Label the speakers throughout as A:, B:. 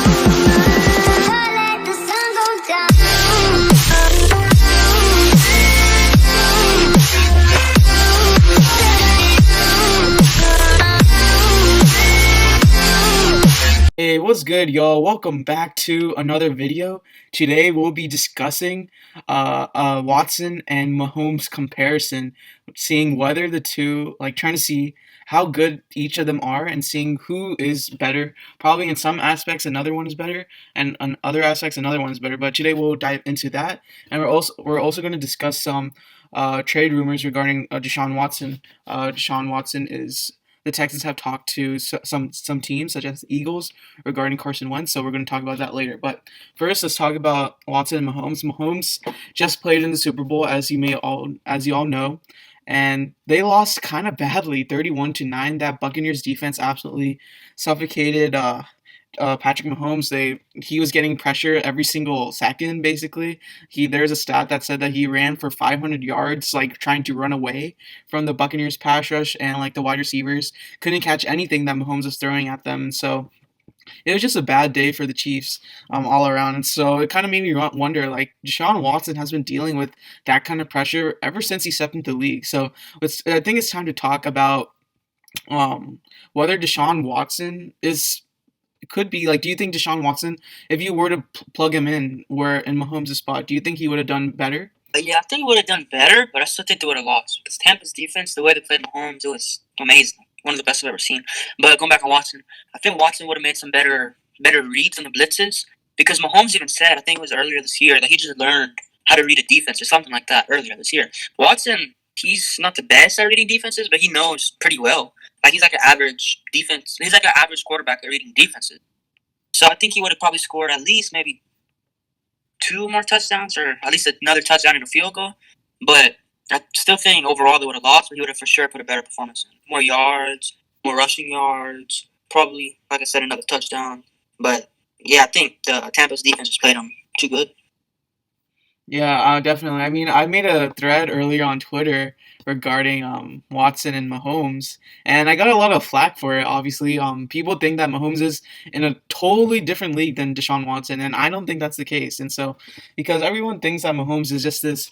A: Let the sun go down.
B: Hey, what's good, y'all? Welcome back to another video. Today we'll be discussing Watson and Mahomes comparison, seeing whether the two, like trying to see how good each of them are and seeing who is better. Probably in some aspects another one is better, and on other aspects another one is better. But today we'll dive into that, and we're also going to discuss some trade rumors regarding Deshaun Watson. Deshaun Watson is the Texans have talked to some teams such as the Eagles regarding Carson Wentz, so we're going to talk about that later. But first, let's talk about Watson and Mahomes. Mahomes just played in the Super Bowl, as you all know, and they lost kind of badly, 31-9. That Buccaneers defense absolutely suffocated Patrick Mahomes. He was getting pressure every single second. Basically, there's a stat that said that he ran for 500 yards, like trying to run away from the Buccaneers pass rush, and like the wide receivers couldn't catch anything that Mahomes was throwing at them. So it was just a bad day for the Chiefs, all around. And so it kind of made me wonder, like Deshaun Watson has been dealing with that kind of pressure ever since he stepped into the league. So I think it's time to talk about whether Deshaun Watson is could be like. Do you think Deshaun Watson, if you were to plug him in where in Mahomes' spot, do you think he would have done better?
C: Yeah, I think he would have done better, but I still think they would have lost because Tampa's defense, the way they played Mahomes, it was amazing. One of the best I've ever seen. But going back on Watson, I think Watson would have made some better reads on the blitzes because Mahomes even said, I think it was earlier this year, that he just learned how to read a defense or something like that earlier this year. Watson, he's not the best at reading defenses, but he knows pretty well. Like he's like an average defense. He's like an average quarterback at reading defenses. So I think he would have probably scored at least maybe two more touchdowns or at least another touchdown and a field goal. But I still think overall they would have lost, but he would have for sure put a better performance in. More yards, more rushing yards, probably, like I said, another touchdown. But yeah, I think the Tampa's defense just played them too good.
B: Yeah, definitely. I mean, I made a thread earlier on Twitter regarding Watson and Mahomes, and I got a lot of flack for it. Obviously, people think that Mahomes is in a totally different league than Deshaun Watson, and I don't think that's the case. And so, because everyone thinks that Mahomes is just this,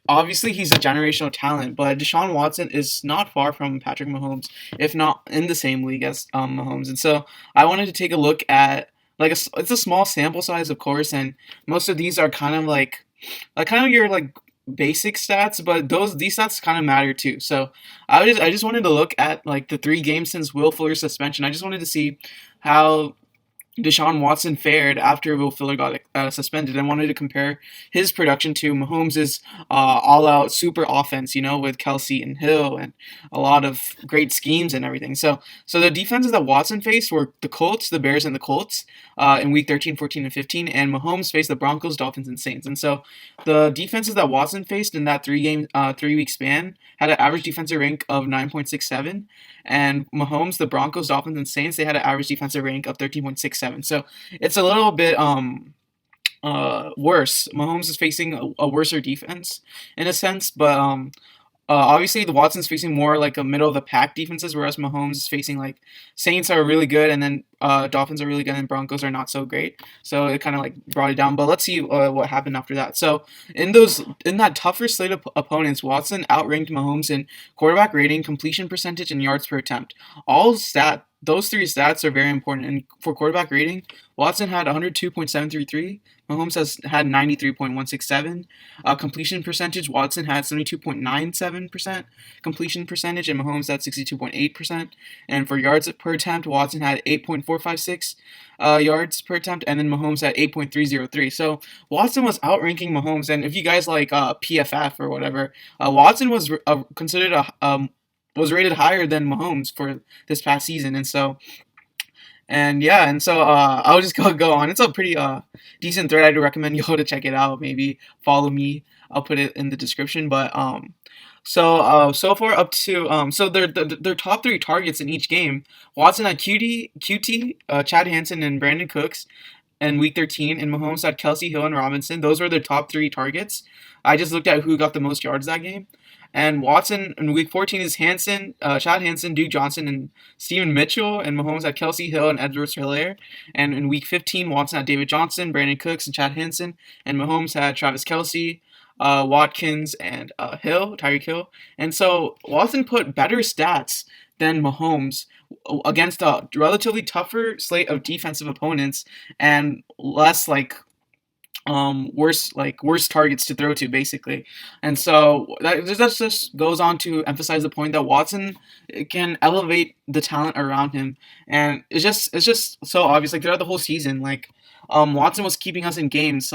B: obviously he's a generational talent, but Deshaun Watson is not far from Patrick Mahomes, if not in the same league as Mahomes. And so, I wanted to take a look at it's a small sample size, of course, and most of these are kind of like kind of your like basic stats, but these stats kind of matter too. So I just wanted to look at like the 3 games since Will Fuller's suspension. I just wanted to see how Deshaun Watson fared after Will Fuller got suspended, and wanted to compare his production to Mahomes' all-out super offense, with Kelsey and Hill and a lot of great schemes and everything. So the defenses that Watson faced were the Colts, the Bears, and the Colts in Week 13, 14, and 15, and Mahomes faced the Broncos, Dolphins, and Saints. And so the defenses that Watson faced in that 3-week span had an average defensive rank of 9.67, and Mahomes, the Broncos, Dolphins, and Saints, they had an average defensive rank of 13.67. So it's a little bit worse. Mahomes is facing a worser defense in a sense, but obviously the Watson's facing more like a middle of the pack defenses, whereas Mahomes is facing like Saints are really good, and then Dolphins are really good, and Broncos are not so great. So it kind of like brought it down. But let's see what happened after that. So in that tougher slate of opponents, Watson outranked Mahomes in quarterback rating, completion percentage, and yards per attempt. Those 3 stats are very important. And for quarterback rating, Watson had 102.733. Mahomes had 93.167. Completion percentage, Watson had 72.97% completion percentage, and Mahomes had 62.8%. And for yards per attempt, Watson had 8.456 yards per attempt, and then Mahomes had 8.303. So Watson was outranking Mahomes. And if you guys like PFF or whatever, Watson was considered was rated higher than Mahomes for this past season. And so I'll just go on. It's a pretty decent thread. I'd recommend y'all to check it out. Maybe follow me. I'll put it in the description. But so far up to so their top 3 targets in each game. Watson had QT, Chad Hansen, and Brandon Cooks. in Week 13, and Mahomes had Kelsey, Hill, and Robinson. Those were their top three targets. I just looked at who got the most yards that game. And Watson in Week 14 is Chad Hansen, Duke Johnson, and Steven Mitchell. And Mahomes had Kelsey, Hill, and Edwards-Helaire. And in Week 15, Watson had David Johnson, Brandon Cooks, and Chad Hansen. And Mahomes had Travis Kelsey, Watkins, and Tyreek Hill. And so Watson put better stats than Mahomes against a relatively tougher slate of defensive opponents and less worse targets to throw to basically. And so that just goes on to emphasize the point that Watson can elevate the talent around him, and it's just so obvious like throughout the whole season. Watson was keeping us in games.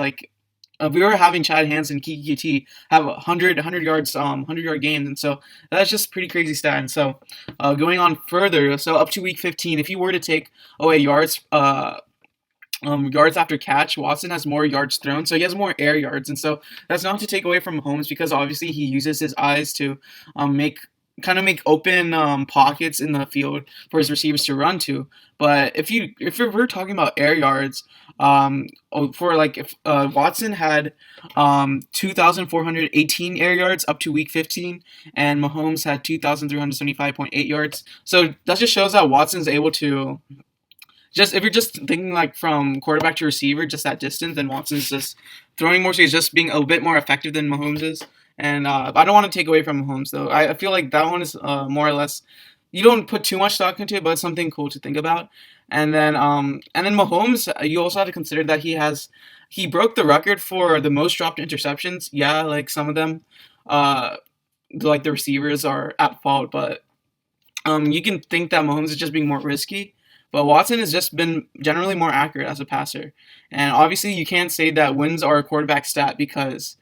B: We were having Chad Hansen, Kiki QT have 100 yards, 100-yard games, and so that's just pretty crazy stat. And so, going on further, so up to week 15, if you were to take away yards after catch, Watson has more yards thrown, so he has more air yards, and so that's not to take away from Mahomes because obviously he uses his eyes to make make open pockets in the field for his receivers to run to. But if we're talking about air yards, if Watson had 2,418 air yards up to week 15, and Mahomes had 2,375.8 yards. So that just shows that Watson's able to just if you're just thinking like from quarterback to receiver, just that distance, then Watson's just throwing more, so he's just being a bit more effective than Mahomes is. And I don't want to take away from Mahomes though. I feel like that one is more or less you don't put too much stock into it, but it's something cool to think about. And then Mahomes, you also have to consider that he broke the record for the most dropped interceptions. Yeah, like some of them, like the receivers are at fault, but you can think that Mahomes is just being more risky, but Watson has just been generally more accurate as a passer. And obviously, you can't say that wins are a quarterback stat because,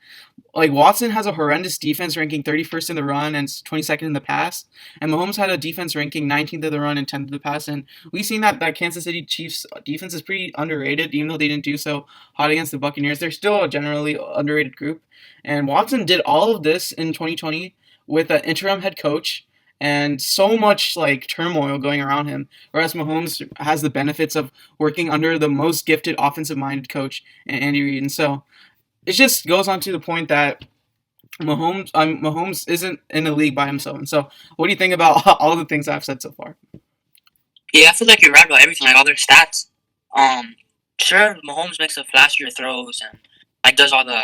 B: like, Watson has a horrendous defense ranking 31st in the run and 22nd in the pass, and Mahomes had a defense ranking 19th in the run and 10th in the pass. And we've seen that Kansas City Chiefs defense is pretty underrated, even though they didn't do so hot against the Buccaneers. They're still a generally underrated group. And Watson did all of this in 2020 with an interim head coach and so much like turmoil going around him. Whereas Mahomes has the benefits of working under the most gifted offensive-minded coach, Andy Reid. And so it just goes on to the point that Mahomes isn't in the league by himself. And so, what do you think about all the things I've said so far?
C: Yeah, I feel like you're right about everything, like all their stats. Sure, Mahomes makes the flashier throws and like does all the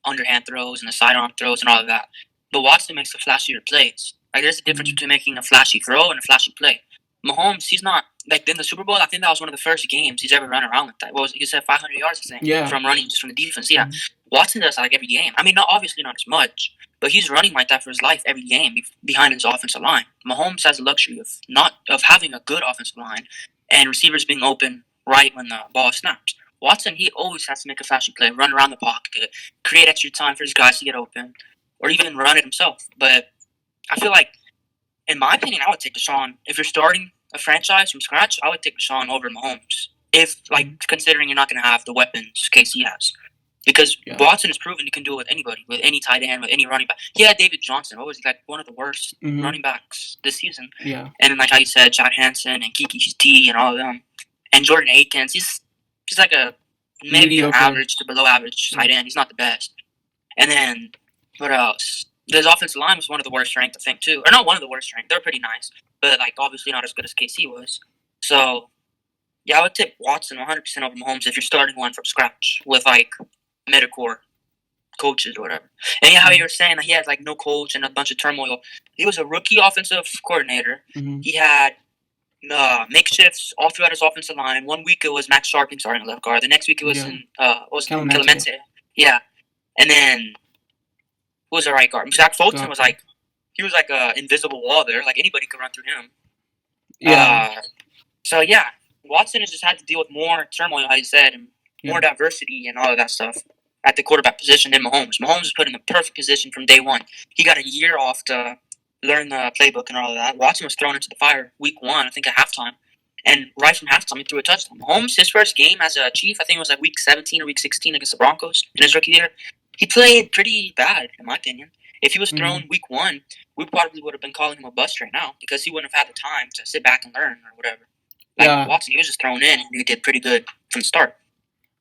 C: underhand throws and the sidearm throws and all of that. But Watson makes the flashier plays. Like there's a difference between making a flashy throw and a flashy play. Mahomes, he's not like in the Super Bowl. I think that was one of the first games he's ever run around like that. What was it? He said 500 yards, I think,
B: Yeah.
C: from running just from the defense. Yeah, Watson does that like every game. I mean, not obviously not as much, but he's running like that for his life every game behind his offensive line. Mahomes has the luxury of having a good offensive line and receivers being open right when the ball snaps. Watson, he always has to make a flashy play, run around the pocket, create extra time for his guys to get open, or even run it himself. But I feel like, in my opinion, I would take Deshaun. If you're starting a franchise from scratch, I would take Deshaun over Mahomes. If, like, considering you're not going to have the weapons KC has. Because Watson has proven he can do it with anybody, with any tight end, with any running back. He had David Johnson. What was he, like, one of the worst running backs this season?
B: Yeah.
C: And then, like how you said, Chad Hansen and Kiki QT and all of them. And Jordan Akins, he's like a maybe an average to below average tight end. He's not the best. And then, what else? His offensive line was one of the worst ranked, I think, too. Or not one of the worst ranked. They're pretty nice. But, like, obviously not as good as KC was. So, yeah, I would take Watson 100% over Mahomes if you're starting one from scratch with, like, mid-core coaches or whatever. And yeah, how you were saying that he had, like, no coach and a bunch of turmoil. He was a rookie offensive coordinator. He had makeshifts all throughout his offensive line. And 1 week it was Max Sharping starting left guard. The next week it was Clemente. Yeah. And then who was the right guard? Zach Fulton was like, he was like an invisible wall there. Like anybody could run through him.
B: Yeah.
C: So yeah, Watson has just had to deal with more turmoil, how you said, and more diversity and all of that stuff at the quarterback position than Mahomes. Mahomes was put in the perfect position from day one. He got a year off to learn the playbook and all of that. Watson was thrown into the fire week 1, I think at halftime. And right from halftime, he threw a touchdown. Mahomes, his first game as a Chief, I think it was like week 17 or week 16 against the Broncos in his rookie year. He played pretty bad, in my opinion. If he was thrown week 1, we probably would have been calling him a bust right now because he wouldn't have had the time to sit back and learn or whatever. Like Watson, he was just thrown in and he did pretty good from the start.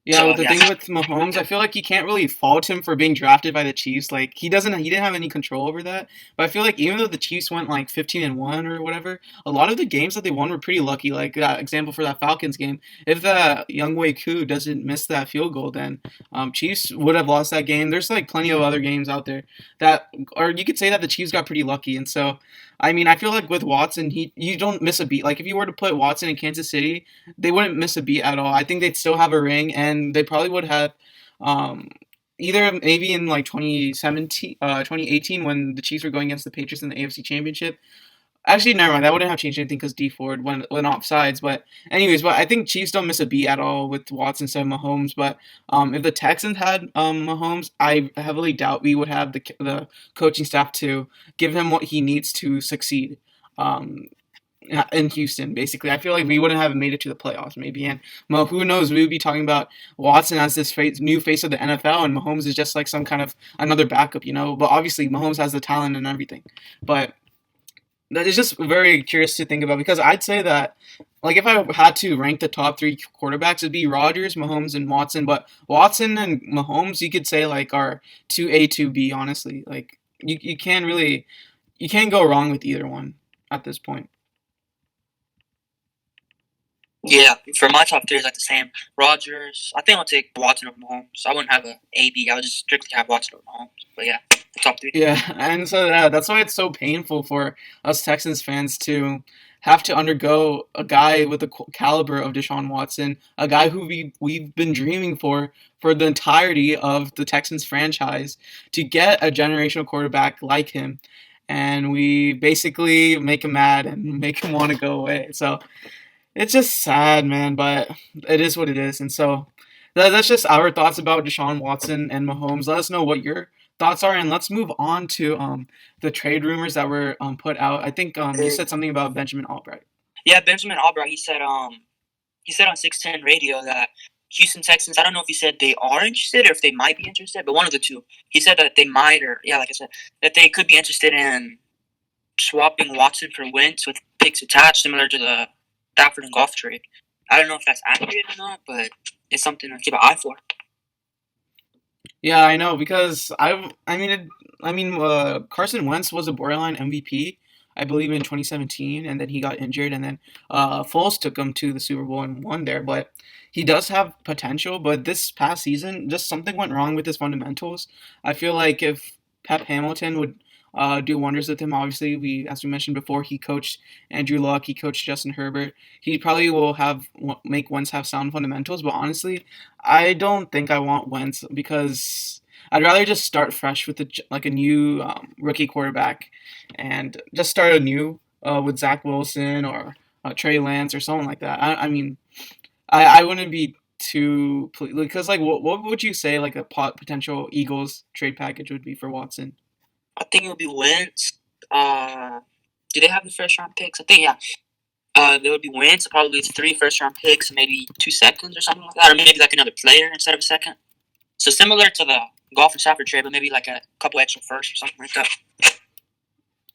B: Yeah,
C: So
B: with the
C: yeah,
B: thing with Mahomes, I feel like you can't really fault him for being drafted by the Chiefs. Like he didn't have any control over that. But I feel like even though the Chiefs went like 15-1 or whatever, a lot of the games that they won were pretty lucky. Like that example for that Falcons game, if the Young Wei Koo doesn't miss that field goal, then Chiefs would have lost that game. There's like plenty of other games out there that, or you could say that the Chiefs got pretty lucky. And so, I mean, I feel like with Watson, he you don't miss a beat. Like if you were to put Watson in Kansas City, they wouldn't miss a beat at all. I think they'd still have a ring, and they probably would have um, either maybe in like 2017, 2018 when the Chiefs were going against the Patriots in the AFC Championship. Actually, never mind. That wouldn't have changed anything because D Ford went off sides. But anyways, but I think Chiefs don't miss a beat at all with Watson instead of Mahomes. But if the Texans had Mahomes, I heavily doubt we would have the coaching staff to give him what he needs to succeed. Um, in Houston, basically. I feel like we wouldn't have made it to the playoffs, maybe. And well, who knows? We would be talking about Watson as this new face of the NFL, and Mahomes is just like some kind of another backup, you know. But obviously, Mahomes has the talent and everything. But that is just very curious to think about because I'd say that, like, if I had to rank the top three quarterbacks, it'd be Rodgers, Mahomes, and Watson. But Watson and Mahomes, you could say like are 2A, 2B. Honestly, like you can't go wrong with either one at this point.
C: yeah. For my top three is like the same. Rogers, I think I'll take Watson over Mahomes. I wouldn't have a AB. I would just strictly have Watson over Mahomes. But yeah, the top three.
B: Yeah, and so that's why it's so painful for us Texans fans to have to undergo a guy with the caliber of Deshaun Watson, a guy who we've been dreaming for the entirety of the Texans franchise to get a generational quarterback like him, and we basically make him mad and make him want to go away. So it's just sad, man, but it is what it is. And so that's just our thoughts about Deshaun Watson and Mahomes. Let us know what your thoughts are, and let's move on to the trade rumors that were put out. I think you said something about Benjamin Albright.
C: Yeah, Benjamin Albright. He said on 610 Radio that Houston Texans. I don't know if he said they are interested or if they might be interested, but one of the two. He said that they might, or yeah, like I said, that they could be interested in swapping Watson for Wentz with picks attached, similar to the Stafford and Goff trade. I don't know if that's accurate or not, but it's something to keep an eye for.
B: Yeah, I know because Carson Wentz was a borderline MVP, I believe in 2017, and then he got injured, and then Foles took him to the Super Bowl and won there. But he does have potential, but this past season, just something went wrong with his fundamentals. I feel like if Pep Hamilton would do wonders with him. Obviously, as we mentioned before, he coached Andrew Luck, he coached Justin Herbert. He probably will make Wentz have sound fundamentals. But honestly, I don't think I want Wentz because I'd rather just start fresh with like a new rookie quarterback and just start anew with Zach Wilson or Trey Lance or someone like that. I mean, I wouldn't be too because like what would you say like a potential Eagles trade package would be for Watson?
C: I think it'll be Wentz. Do they have the first round picks? I think yeah. There would be Wentz, probably 3 first round picks, and maybe 2 seconds or something like that, or maybe like another player instead of a second. So similar to the Goff and Stafford trade, but maybe like a couple extra firsts or something like that.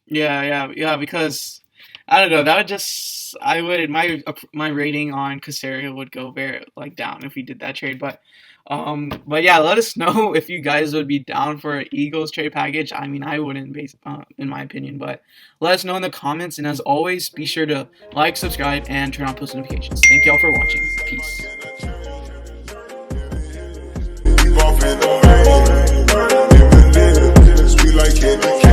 B: Yeah. Because I don't know. That would just I would my rating on Casario would go very like down if we did that trade. But yeah, let us know if you guys would be down for an Eagles trade package. I mean, I wouldn't, in my opinion, but let us know in the comments. And as always, be sure to like, subscribe, and turn on post notifications. Thank y'all for watching. Peace.
D: Off in the rain, living it, sweet like candy.